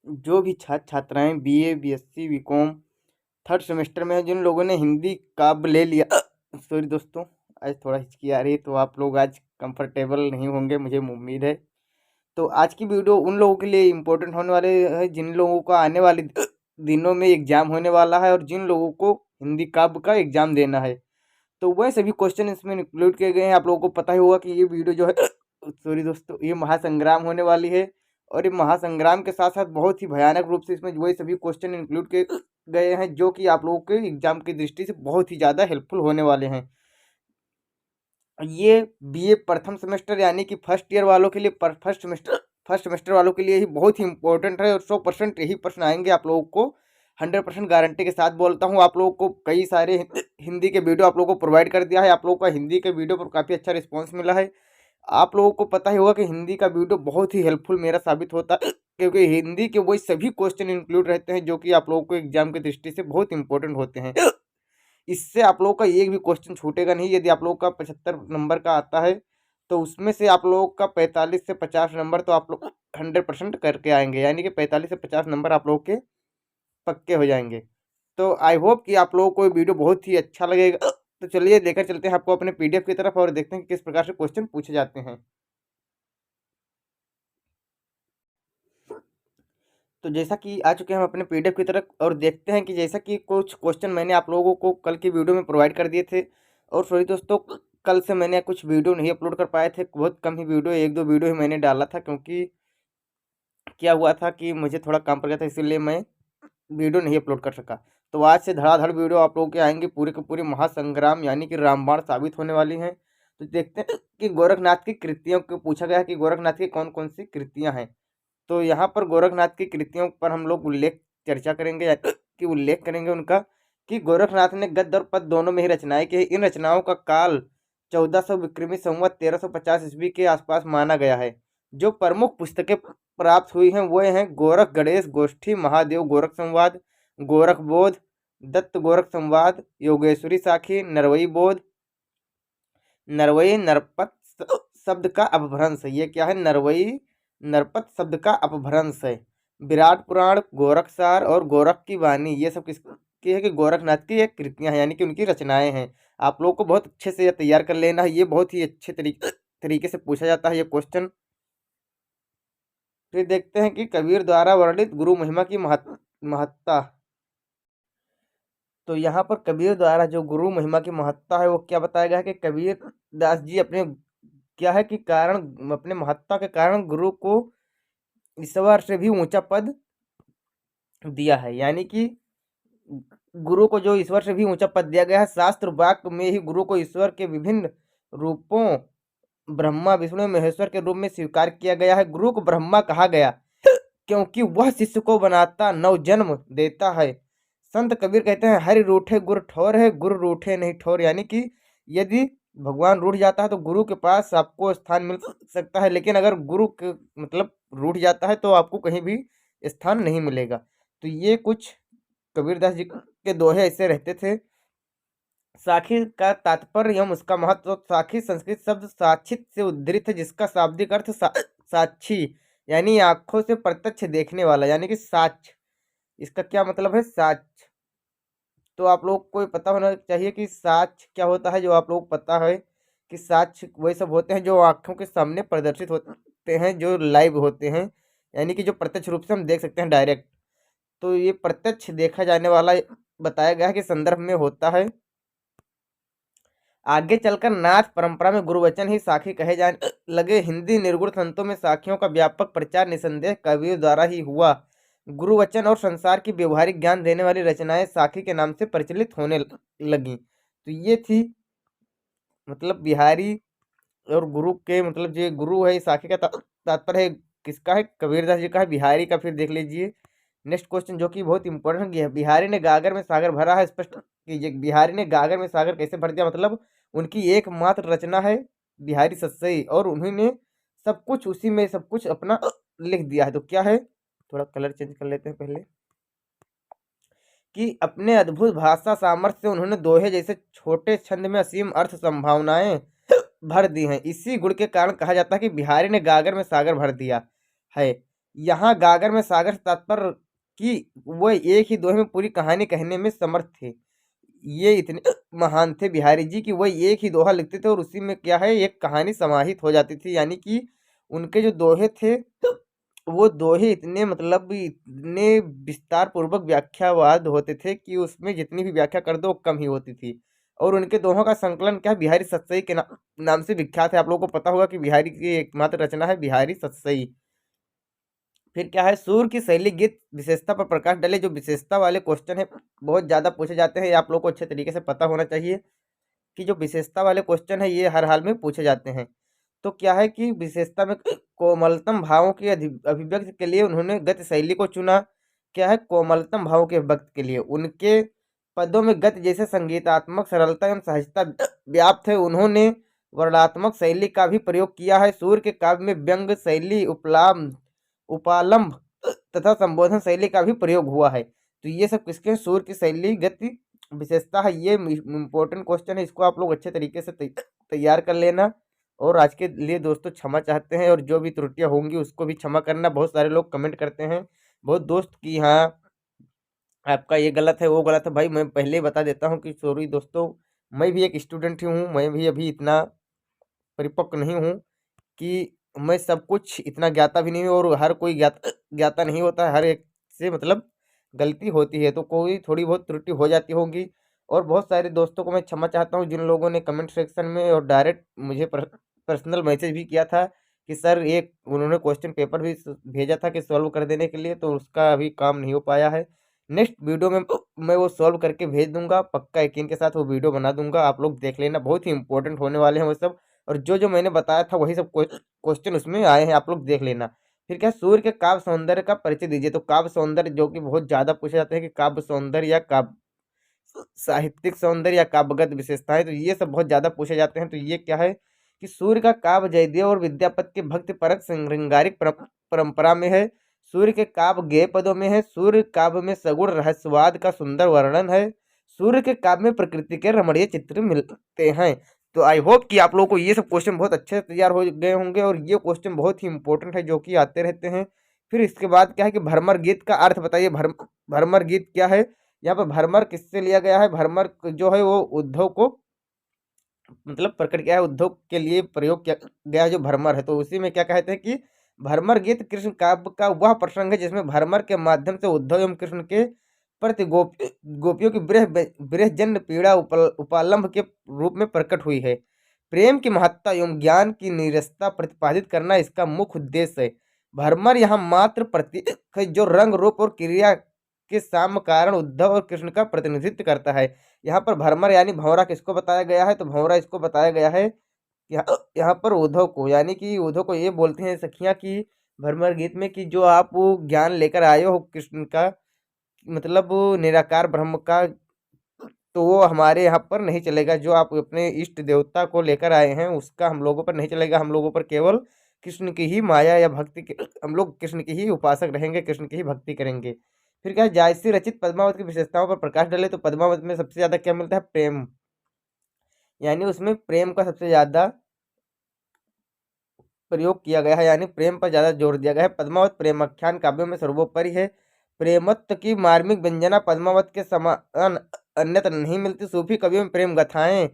जो भी छात्र छात्राएं BA BSc BCom third semester में है, जिन लोगों ने हिंदी काव्य ले लिया सॉरी दोस्तों, आज थोड़ा हिचकी आ रही है, तो आप लोग आज कंफर्टेबल नहीं होंगे मुझे उम्मीद है। तो आज की वीडियो उन लोगों के लिए इम्पोर्टेंट होने वाले है जिन लोगों का आने वाले दिनों में एग्जाम होने वाला है और जिन लोगों को हिंदी काव्य का एग्जाम देना है। तो वह सभी क्वेश्चन इसमें इंक्लूड किए गए हैं। आप लोगों को पता ही होगा कि ये वीडियो जो है सॉरी दोस्तों, ये महासंग्राम होने वाली है और ये महासंग्राम के साथ साथ बहुत ही भयानक रूप से इसमें वही सभी क्वेश्चन इंक्लूड किए गए हैं जो कि आप लोगों के एग्जाम की दृष्टि से बहुत ही ज़्यादा हेल्पफुल होने वाले हैं। ये बीए प्रथम सेमेस्टर यानी कि फर्स्ट ईयर वालों के लिए फर्स्ट सेमेस्टर वालों के लिए ही बहुत ही इंपॉर्टेंट है और 100% यही प्रश्न आएंगे आप लोगों को। 100% गारंटी के साथ बोलता हूँ। आप लोगों को कई सारे हिंदी के वीडियो आप लोगों को प्रोवाइड कर दिया है। आप लोगों का हिंदी के वीडियो पर काफ़ी अच्छा रिस्पॉन्स मिला है। आप लोगों को पता ही होगा कि हिंदी का वीडियो बहुत ही हेल्पफुल मेरा साबित होता है क्योंकि हिंदी के वही सभी क्वेश्चन इंक्लूड रहते हैं जो कि आप लोगों को एग्जाम की दृष्टि से बहुत इंपॉर्टेंट होते हैं। इससे आप लोगों का एक भी क्वेश्चन छूटेगा नहीं। यदि आप लोगों का 75 नंबर का आता है तो उसमें से आप लोगों का 45 से 50 नंबर तो आप लोग 100% करके आएंगे, यानी कि 45 से 50 नंबर आप लोगों के पक्के हो जाएंगे। तो आई होप कि आप लोगों को ये वीडियो बहुत ही अच्छा लगेगा। तो चलिए लेकर चलते हैं आपको अपने पीडीएफ की तरफ और देखते हैं कि किस प्रकार से क्वेश्चन पूछे जाते हैं। तो जैसा कि आ चुके हैं हम अपने पीडीएफ की तरफ और देखते हैं कि जैसा कि कुछ क्वेश्चन मैंने आप लोगों को कल की वीडियो में प्रोवाइड कर दिए थे। और सॉरी दोस्तों, कल से मैंने कुछ वीडियो नहीं अपलोड कर पाए थे, बहुत कम ही वीडियो, एक दो वीडियो ही मैंने डाला था क्योंकि क्या हुआ था कि मुझे थोड़ा काम पड़ गया था, इसीलिए मैं वीडियो नहीं अपलोड कर सका। तो आज से धड़ाधड़ वीडियो आप लोगों के आएंगे, पूरे के पूरे महासंग्राम यानी कि रामबाण साबित होने वाली हैं। तो देखते हैं कि गोरखनाथ की कृतियों को पूछा गया है कि गोरखनाथ की कौन कौन सी कृतियाँ हैं। तो यहाँ पर गोरखनाथ की कृतियों पर हम लोग चर्चा करेंगे कि उल्लेख करेंगे उनका कि गोरखनाथ ने गद्य और पद्य दोनों में ही रचनाएं की। इन रचनाओं का काल 1400 विक्रमी संवत 1350 ईस्वी के आसपास माना गया है। जो प्रमुख पुस्तकें प्राप्त हुई हैं वो हैं गोरख गणेश गोष्ठी, महादेव गोरख संवाद, गोरख बोध, दत्त गोरख संवाद, योगेश्वरी साखी, नरवई बोध, नरवई नरपत शब्द का अपभ्रंश है। ये क्या है? नरवई नरपत शब्द का अपभ्रंश है। विराट पुराण, गोरखसार और गोरख की वाणी, ये सब किसकी है? कि गोरखनाथ की एक कृतियां हैं यानी कि उनकी रचनाएं हैं। आप लोगों को बहुत अच्छे से यह तैयार कर लेना है, ये बहुत ही अच्छे तरीके से पूछा जाता है ये क्वेश्चन। फिर देखते हैं कि कबीर द्वारा वर्णित गुरु महिमा की महत्ता। तो यहाँ पर कबीर द्वारा जो गुरु महिमा की महत्ता है वो क्या बताया गया है कि कबीर दास जी अपने क्या है कि कारण, अपने महत्ता के कारण गुरु को ईश्वर से भी ऊंचा पद दिया है। यानी कि गुरु को जो ईश्वर से भी ऊंचा पद दिया गया है। शास्त्र वाक्य में ही गुरु को ईश्वर के विभिन्न रूपों ब्रह्मा विष्णु महेश्वर के रूप में स्वीकार किया गया है। गुरु को ब्रह्मा कहा गया क्योंकि वह शिष्य को बनाता नव जन्म देता है। संत कबीर कहते हैं हरि रूठे गुरु ठौर है, गुरु रूठे नहीं ठौर। यानी कि यदि भगवान रूठ जाता है तो गुरु के पास आपको स्थान मिल सकता है, लेकिन अगर गुरु के मतलब रूठ जाता है तो आपको कहीं भी स्थान नहीं मिलेगा। तो ये कुछ कबीरदास जी के दोहे ऐसे रहते थे। साखी का तात्पर्य एवं उसका महत्व। साखी संस्कृत शब्द साक्षित से उद्धृत है जिसका शाब्दिक अर्थ साक्षी यानी आंखों से प्रत्यक्ष देखने वाला, यानी कि साक्ष। इसका क्या मतलब है? साक्ष। तो आप लोग को पता होना चाहिए कि साक्ष क्या होता है। जो आप लोग पता है कि साक्ष वही सब होते हैं जो आंखों के सामने प्रदर्शित होते हैं, जो लाइव होते हैं, यानी कि जो प्रत्यक्ष रूप से हम देख सकते हैं डायरेक्ट। तो ये प्रत्यक्ष देखा जाने वाला बताया गया है कि संदर्भ में होता है। आगे चलकर नाथ परंपरा में गुरुवचन ही साखी कहे जाने लगे। हिंदी निर्गुण संतों में साखियों का व्यापक प्रचार निसंदेह कवियों द्वारा ही हुआ। गुरुवचन और संसार की व्यवहारिक ज्ञान देने वाली रचनाएं साखी के नाम से प्रचलित होने लगी। तो ये थी मतलब बिहारी और गुरु के मतलब जो गुरु है साखी का तात्पर्य है किसका है? कबीरदास जी का है। बिहारी का फिर देख लीजिए नेक्स्ट क्वेश्चन जो कि बहुत इंपॉर्टेंट है। बिहारी ने गागर में सागर भरा है, स्पष्ट कीजिए। बिहारी ने गागर में सागर कैसे भर दिया? मतलब उनकी एकमात्र रचना है बिहारी सत्सई और उन्होंने सब कुछ उसी में सब कुछ अपना लिख दिया है। तो क्या है? थोड़ा कलर चेंज कर लेते हैं पहले। कि अपने अद्भुत भाषा सामर्थ्य से उन्होंने दोहे जैसे छोटे छंद में असीम अर्थ संभावनाएं भर दी हैं। इसी गुण के कारण कहा जाता है कि बिहारी ने गागर में सागर भर दिया है। यहाँ गागर में सागर से तात्पर्य कि वह एक ही दोहे में पूरी कहानी कहने में समर्थ थे। ये इतने महान थे बिहारी जी कि वह एक ही दोहा लिखते थे और उसी में क्या है एक कहानी समाहित हो जाती थी, यानी कि उनके जो दोहे थे वो दोहे इतने मतलब इतने विस्तार पूर्वक व्याख्यावाद होते थे कि उसमें जितनी भी व्याख्या कर दो वो कम ही होती थी। और उनके दोहों का संकलन क्या है बिहारी सतसई के नाम से विख्यात है। आप लोगों को पता होगा कि बिहारी की एकमात्र रचना है बिहारी सतसई। फिर क्या है सूर की शैली गीत विशेषता पर प्रकाश डाले। जो विशेषता वाले क्वेश्चन है बहुत ज्यादा पूछे जाते हैं, ये आप लोग को अच्छे तरीके से पता होना चाहिए कि जो विशेषता वाले क्वेश्चन है ये हर हाल में पूछे जाते हैं। तो क्या है कि विशेषता में कोमलतम भावों की अभिव्यक्ति के लिए उन्होंने गति शैली को चुना। क्या है कोमलतम भावों के अभिव्यक्ति के लिए उनके पदों में गति जैसे संगीतात्मक सरलता एवं सहजता व्याप्त है। उन्होंने वर्णात्मक शैली का भी प्रयोग किया है। सूर्य के काव्य में व्यंग शैली उपलाम उपालंब तथा संबोधन शैली का भी प्रयोग हुआ है। तो ये सब किसके सूर्य की शैली गति विशेषता है। ये इम्पोर्टेंट क्वेश्चन है, इसको आप लोग अच्छे तरीके से तैयार कर लेना। और आज के लिए दोस्तों क्षमा चाहते हैं और जो भी त्रुटियां होंगी उसको भी क्षमा करना। बहुत सारे लोग कमेंट करते हैं बहुत दोस्त कि हाँ आपका ये गलत है वो गलत है। भाई मैं पहले ही बता देता हूँ कि सॉरी दोस्तों, मैं भी एक स्टूडेंट ही हूँ, मैं भी अभी इतना परिपक्व नहीं हूँ कि मैं सब कुछ इतना ज्ञाता भी नहीं हूँ। और हर कोई ज्ञाता नहीं होता है, हर एक से मतलब गलती होती है, तो कोई थोड़ी बहुत त्रुटि हो जाती होगी। और बहुत सारे दोस्तों को मैं क्षमा चाहता हूँ जिन लोगों ने कमेंट सेक्शन में और डायरेक्ट मुझे पर्सनल मैसेज भी किया था कि सर एक उन्होंने क्वेश्चन पेपर भी भेजा था कि सॉल्व कर देने के लिए, तो उसका अभी काम नहीं हो पाया है। नेक्स्ट वीडियो में मैं वो सॉल्व करके भेज दूंगा, पक्का यकीन के साथ वो वीडियो बना दूंगा, आप लोग देख लेना, बहुत ही इंपॉर्टेंट होने वाले हैं वो सब। और जो जो मैंने बताया था वही सब क्वेश्चन उसमें आए हैं, आप लोग देख लेना। फिर क्या सूर्य के काव्य सौंदर्य का परिचय दीजिए। तो काव्य सौंदर्य जो कि बहुत ज्यादा पूछे जाते हैं कि काव्य सौंदर्य या काव्य साहित्यिक सौंदर्य या काव्यगत विशेषताएं, तो ये सब बहुत ज्यादा पूछे जाते हैं। तो ये क्या है कि सूर्य का काव्य जयदेव और विद्यापति के भक्ति परक श्रृंगारिक परंपरा में है। सूर्य के काव्य गेय पदों में है। सूर्य काव्य में सगुण रहस्यवाद का सुंदर वर्णन है। सूर्य के काव्य में प्रकृति के रमणीय चित्र मिलते हैं। तो आई होप कि आप लोगों को ये सब क्वेश्चन बहुत अच्छे से तैयार हो गए होंगे और ये क्वेश्चन बहुत ही इंपॉर्टेंट है जो कि आते रहते हैं। फिर इसके बाद क्या है कि भ्रमर गीत का अर्थ बताइए। भ्रमर गीत क्या है। यहाँ पर भ्रमर किससे लिया गया है। भ्रमर जो है वो उद्धव को मतलब प्रकट किया है, उद्धव के लिए प्रयोग किया गया है जो भ्रमर है। तो उसी में क्या कहते हैं कि भ्रमर गीत कृष्ण काव्य का वह प्रसंग है जिसमें भ्रमर के माध्यम से उद्धव एवं कृष्ण के प्रति गोपियों की विरह जन्य पीड़ा उपालंब के रूप में प्रकट हुई है। प्रेम की महत्ता एवं ज्ञान की नीरसता प्रतिपादित करना इसका मुख्य उद्देश्य है। भ्रमर यहाँ मात्र प्रतीक है जो रंग रूप और क्रिया के साम कारण उद्धव और कृष्ण का प्रतिनिधित्व करता है। यहाँ पर भ्रमर यानी भंवरा किसको बताया गया है। तो भंवरा इसको बताया गया है यहाँ पर उद्धव को, यानी कि उद्धव को ये बोलते हैं सखियां कि भ्रमर गीत में कि जो आप ज्ञान लेकर आए हो कृष्ण का मतलब निराकार ब्रह्म का, तो वो हमारे यहाँ पर नहीं चलेगा। जो आप अपने इष्ट देवता को लेकर आए हैं उसका हम लोगों पर नहीं चलेगा। हम लोगों पर केवल कृष्ण की ही माया या भक्ति हम लोग कृष्ण की ही उपासक रहेंगे, कृष्ण की ही भक्ति करेंगे। फिर क्या है जायसी रचित पद्मावत की विशेषताओं पर प्रकाश डाले। तो पद्मावत में सबसे ज्यादा क्या मिलता है प्रेम, यानी उसमें प्रेम का सबसे ज्यादा प्रयोग किया गया है, यानी प्रेम पर ज्यादा जोर दिया गया है। पद्मावत प्रेमाख्यान काव्यों में सर्वोपरि है। प्रेमत्व की मार्मिक व्यंजना पद्मावत के समान अन्यत्र नहीं मिलती। सूफी कवियों में प्रेम गाथाएं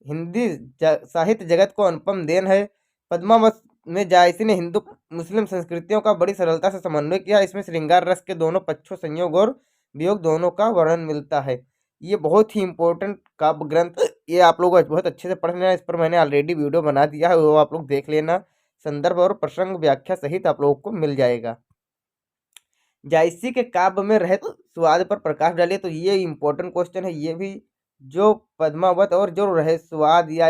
हिंदी साहित्य जगत को अनुपम देन है। पद्मावत में जायसी ने हिंदू मुस्लिम संस्कृतियों का बड़ी सरलता से समन्वय किया। इसमें श्रृंगार रस के दोनों पक्षों संयोग और वियोग दोनों का वर्णन मिलता है। ये बहुत ही इंपॉर्टेंट काव्य ग्रंथ, ये आप लोग बहुत अच्छे से पढ़ लेना। इस पर मैंने ऑलरेडी वीडियो बना दिया है, वो आप लोग देख लेना। संदर्भ और प्रसंग व्याख्या सहित आप लोगों को मिल जाएगा। जायसी के काव्य में रहस्य स्वाद पर प्रकाश डालिए। तो ये इंपॉर्टेंट क्वेश्चन है ये भी, जो पद्मावत और जो रहस्यवाद या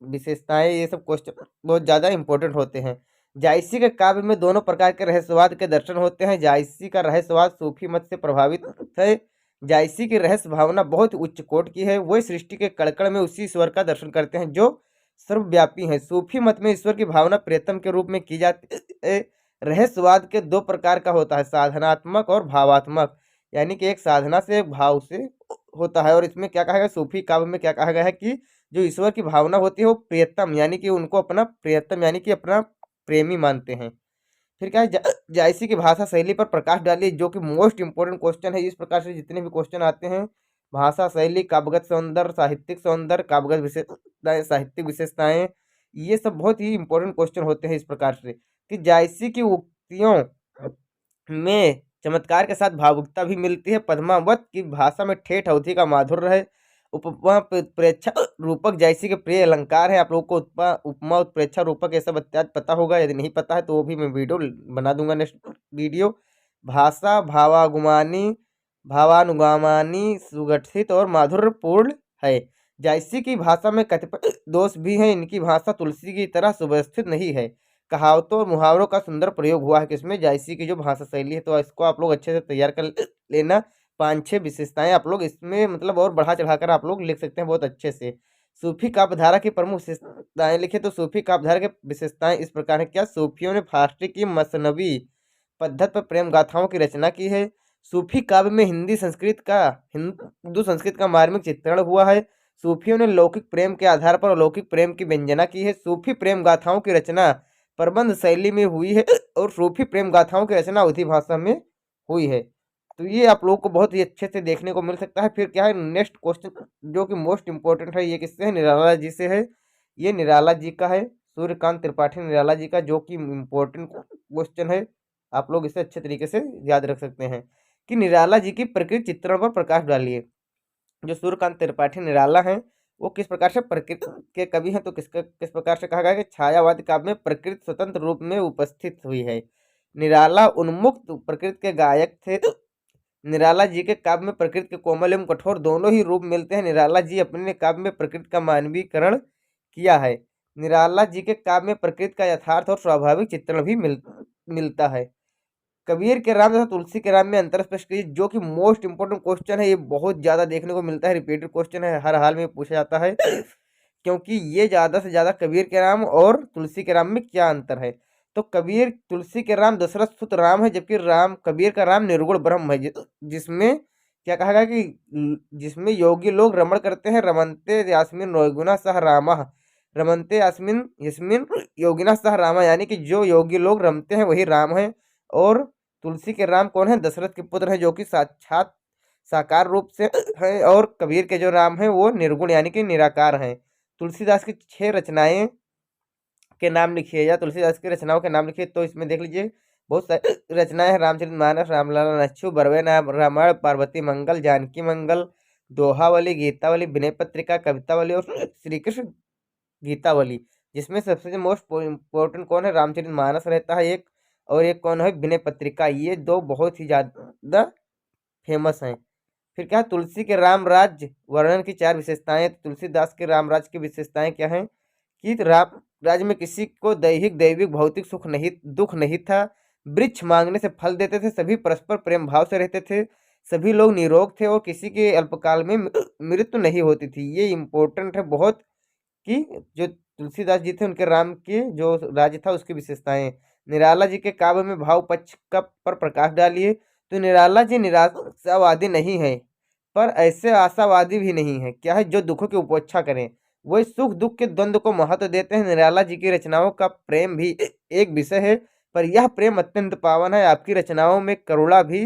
विशेषताएं ये सब क्वेश्चन बहुत ज्यादा इंपॉर्टेंट होते हैं। जायसी के काव्य में दोनों प्रकार के रहस्यवाद के दर्शन होते हैं। जायसी का रहस्यवाद सूफी मत से प्रभावित है। जायसी की रहस्य भावना बहुत उच्च कोट की है। वह सृष्टि के कड़कड़ में उसी ईश्वर का दर्शन करते हैं जो सर्वव्यापी है। सूफी मत में ईश्वर की भावना प्रियतम के रूप में की जाती है। रहस्यवाद के दो प्रकार का होता है, साधनात्मक और भावात्मक, यानी कि एक साधना से एक भाव से होता है। और इसमें क्या कहा गया सूफी काव्य में क्या कहा गया है कि जो ईश्वर की भावना होती है वो प्रियतम, यानी कि उनको अपना प्रियतम यानी कि अपना प्रेमी मानते हैं। फिर क्या है, जायसी की भाषा शैली पर प्रकाश डालिए, जो कि मोस्ट इंपोर्टेंट क्वेश्चन है। इस प्रकार से जितने भी क्वेश्चन आते हैं, भाषा शैली, काव्यगत सौंदर्य, साहित्यिक सौंदर्य, काव्यगत विशेषताएं, साहित्यिक विशेषताएं, ये सब बहुत ही इंपॉर्टेंट क्वेश्चन होते हैं। इस प्रकार से कि जायसी की उक्तियों में चमत्कार के साथ भावुकता भी मिलती है। पद्मावत की भाषा में ठेठ अवधि का माधुर्य है। उपमा प्रेक्षा रूपक जैसी के प्रिय अलंकार है। आप लोगों को उपमा उत्प्रेक्षा रूपक ये सब इत्यादि पता होगा। यदि नहीं पता है तो वो भी मैं वीडियो बना दूंगा, नेक्स्ट वीडियो। भाषा भावागुमानी भावानुगामानी सुगठित और माधुर्यपूर्ण है। जायसी की भाषा में कतिपय दोष भी हैं। इनकी भाषा तुलसी की तरह सुव्यवस्थित नहीं है। कहावतों और मुहावरों का सुंदर प्रयोग हुआ है किसमें, जायसी की जो भाषा शैली है। तो इसको आप लोग अच्छे से तैयार कर लेना। 5-6 विशेषताएं आप लोग इसमें मतलब और बढ़ा चढ़ाकर आप लोग लिख सकते हैं बहुत अच्छे से। सूफी काव्यधारा की प्रमुख विशेषताएं लिखे, तो सूफी काव्यधारा की विशेषताएं इस प्रकार है। क्या सूफियों ने फारसी की मसनवी पद्धत पर प्रेम गाथाओं की रचना की है। सूफी काव्य में हिंदू संस्कृत का मार्मिक चित्रण हुआ है। सूफियों ने लौकिक प्रेम के आधार पर अलौकिक प्रेम की व्यंजना की है। सूफी प्रेम गाथाओं की रचना प्रबंध शैली में हुई है और सूफी प्रेम गाथाओं की रचना अवधी भाषा में हुई है। तो ये आप लोगों को बहुत ही अच्छे से देखने को मिल सकता है। फिर क्या है नेक्स्ट क्वेश्चन जो कि मोस्ट इंपॉर्टेंट है, ये किससे है, निराला जी से है। ये निराला जी का है, सूर्यकांत त्रिपाठी निराला जी का, जो कि इम्पोर्टेंट क्वेश्चन है। आप लोग इसे अच्छे तरीके से याद रख सकते हैं कि निराला जी की प्रकृति चित्रण पर प्रकाश डालिए। जो सूर्यकांत त्रिपाठी निराला हैं वो किस प्रकार से प्रकृति के कवि हैं, तो किस प्रकार से कहा गया कि छायावादी काव्य में प्रकृति स्वतंत्र रूप में उपस्थित हुई है। निराला उन्मुक्त प्रकृति के गायक थे। निराला जी के काव्य में प्रकृति के कोमल एवं कठोर दोनों ही रूप मिलते हैं। निराला जी अपने काव्य में प्रकृति का मानवीकरण किया है। निराला जी के काव्य में प्रकृति का यथार्थ और स्वाभाविक चित्रण भी मिलता है। कबीर के राम तथा तुलसी के राम में अंतर स्पष्ट कीजिए, जो कि मोस्ट इंपोर्टेंट क्वेश्चन है। ये बहुत ज्यादा देखने को मिलता है, रिपीटेड क्वेश्चन है, हर हाल में पूछा जाता है क्योंकि ये ज्यादा से ज्यादा कबीर के राम और तुलसी के राम में क्या अंतर है। तो कबीर तुलसी के राम दशरथ सुत राम है, जबकि राम कबीर का राम निर्गुण ब्रह्म है, जिसमें क्या कहा गया कि जिसमें योगी लोग रमण करते हैं। रमनते यास्मिन योगिना सह रामा, रमनते यास्मिन यस्मिन योगिना सह रामा, यानी कि जो योगी लोग रमते हैं वही राम है। और तुलसी के राम कौन है, दशरथ के पुत्र हैं, जो कि साक्षात साकार रूप से हैं। और कबीर के जो राम हैं वो निर्गुण यानी कि निराकार हैं। तुलसीदास की 6 रचनाएं के नाम लिखिए, या तुलसीदास की रचनाओं के नाम लिखिए। तो इसमें देख लीजिए बहुत सारी रचनाएं हैं। रामचरितमानस, रामलला नच्छु, बरवे नाम रामायण, पार्वती मंगल, जानकी मंगल, दोहावली, गीतावली, विनय पत्रिका, कवितावली और श्री कृष्ण गीतावली। जिसमें सबसे जो मोस्ट इम्पोर्टेंट कौन है, रामचरितमानस रहता है एक, और एक कौन है, विनय पत्रिका। ये दो बहुत ही ज्यादा फेमस हैं। फिर क्या है, तुलसी के राम राज्य वर्णन की 4 विशेषताएं। तुलसीदास के रामराज की विशेषताएं क्या हैं कि राम राज्य में किसी को दैहिक दैविक भौतिक दुख नहीं था। वृक्ष मांगने से फल देते थे, सभी परस्पर प्रेम भाव से रहते थे, सभी लोग निरोग थे और किसी के अल्पकाल में मृत्यु नहीं होती थी। ये इम्पोर्टेंट है बहुत कि जो तुलसीदास जी थे उनके राम के जो राज्य था उसकी विशेषताएं। निराला जी के काव्य में भाव पक्ष का पर प्रकाश डालिए। तो निराला जी निराशावादी नहीं है, पर ऐसे आशावादी भी नहीं है, क्या है, जो दुखों की उपेक्षा करें। वही सुख दुख के द्वंद्व को महत्व देते हैं। निराला जी की रचनाओं का प्रेम भी एक विषय है, पर यह प्रेम अत्यंत पावन है। आपकी रचनाओं में करुणा भी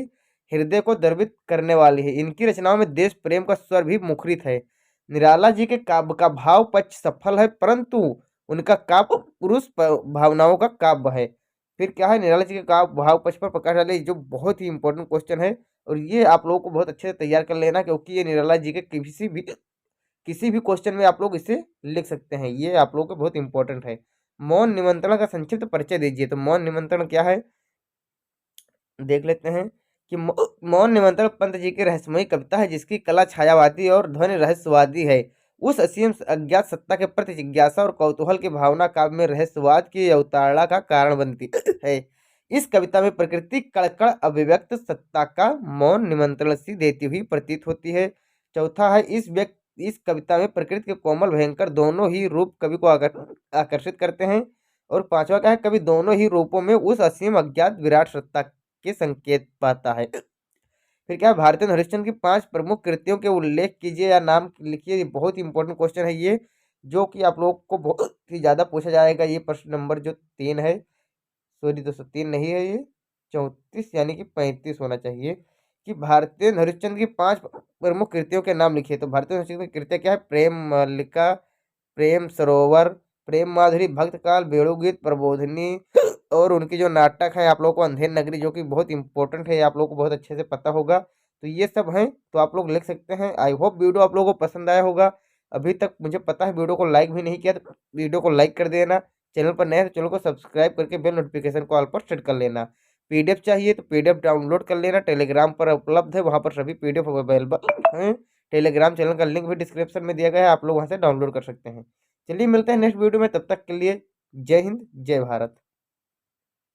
हृदय को द्रवित करने वाली है। इनकी रचनाओं में देश प्रेम का स्वर भी मुखरित है। निराला जी के काव्य का भाव पक्ष सफल है, परंतु उनका काव्य पुरुष भावनाओं का काव्य है। फिर क्या है, निराला जी के काव्य भाव पक्ष पर प्रकाश डाले, जो बहुत ही इंपॉर्टेंट क्वेश्चन है। और ये आप लोगों को बहुत अच्छे से तैयार कर लेना, क्योंकि ये निराला जी के किसी भी क्वेश्चन में आप लोग इसे लिख सकते हैं। ये आप लोगों को बहुत इंपॉर्टेंट है। मौन निमंत्रण का संक्षिप्त परिचय दीजिए। तो मौन निमंत्रण क्या है देख लेते हैं कि मौन निमंत्रण पंत जी की रहस्यमयी कविता है, जिसकी कला छायावादी और ध्वनि रहस्यवादी है। उस असीम अज्ञात सत्ता के प्रति जिज्ञासा और कौतूहल की भावना काव्य में रहस्यवाद की अवतारणा का कारण बनती है। इस कविता में प्रकृति कड़कड़ अभिव्यक्त सत्ता का मौन निमंत्रण सी देती हुई प्रतीत होती है। चौथा है, इस कविता में प्रकृति के कोमल भयंकर दोनों ही रूप कवि को आकर्षित करते हैं। और पांचवा क्या है, कवि दोनों ही रूपों में उस असीम अज्ञात विराट सत्ता के संकेत पाता है। फिर क्या है, भारतीय हरिश्चंद्र की 5 प्रमुख कृतियों के उल्लेख कीजिए या नाम लिखिए। ये बहुत ही इंपॉर्टेंट क्वेश्चन है ये, जो कि आप लोग को बहुत ही ज्यादा पूछा जाएगा। ये प्रश्न नंबर जो 3 है, सॉरी 203 नहीं है ये, 34 यानी कि 35 होना चाहिए। कि भारतीय हरिश्चंद्र की 5 प्रमुख कृतियों के नाम लिखिए। तो भारतीय हरिश्चंद्र की कृतियाँ क्या है? प्रेम मल्लिका, प्रेम सरोवर, प्रेम माधुरी, भक्त काल, वेणुगीत, प्रबोधिनी, और उनकी जो नाटक है आप लोगों को अंधेर नगरी, जो कि बहुत इंपॉर्टेंट है, आप लोगों को बहुत अच्छे से पता होगा। तो ये सब हैं, तो आप लोग लिख सकते हैं। आई होप वीडियो आप लोगों को पसंद आया होगा। अभी तक मुझे पता है वीडियो को लाइक भी नहीं किया, तो वीडियो को लाइक कर देना। चैनल पर नए हैं तो चैनल को सब्सक्राइब करके बेल नोटिफिकेशन को ऑल पर सेट कर लेना। पीडीएफ चाहिए तो पीडीएफ डाउनलोड कर लेना, टेलीग्राम पर उपलब्ध है, वहां पर सभी पीडीएफ अवेलेबल हैं। टेलीग्राम चैनल का लिंक भी डिस्क्रिप्शन में दिया गया है, आप लोग वहां से डाउनलोड कर सकते हैं। चलिए मिलते हैं नेक्स्ट वीडियो में, तब तक के लिए जय हिंद जय भारत।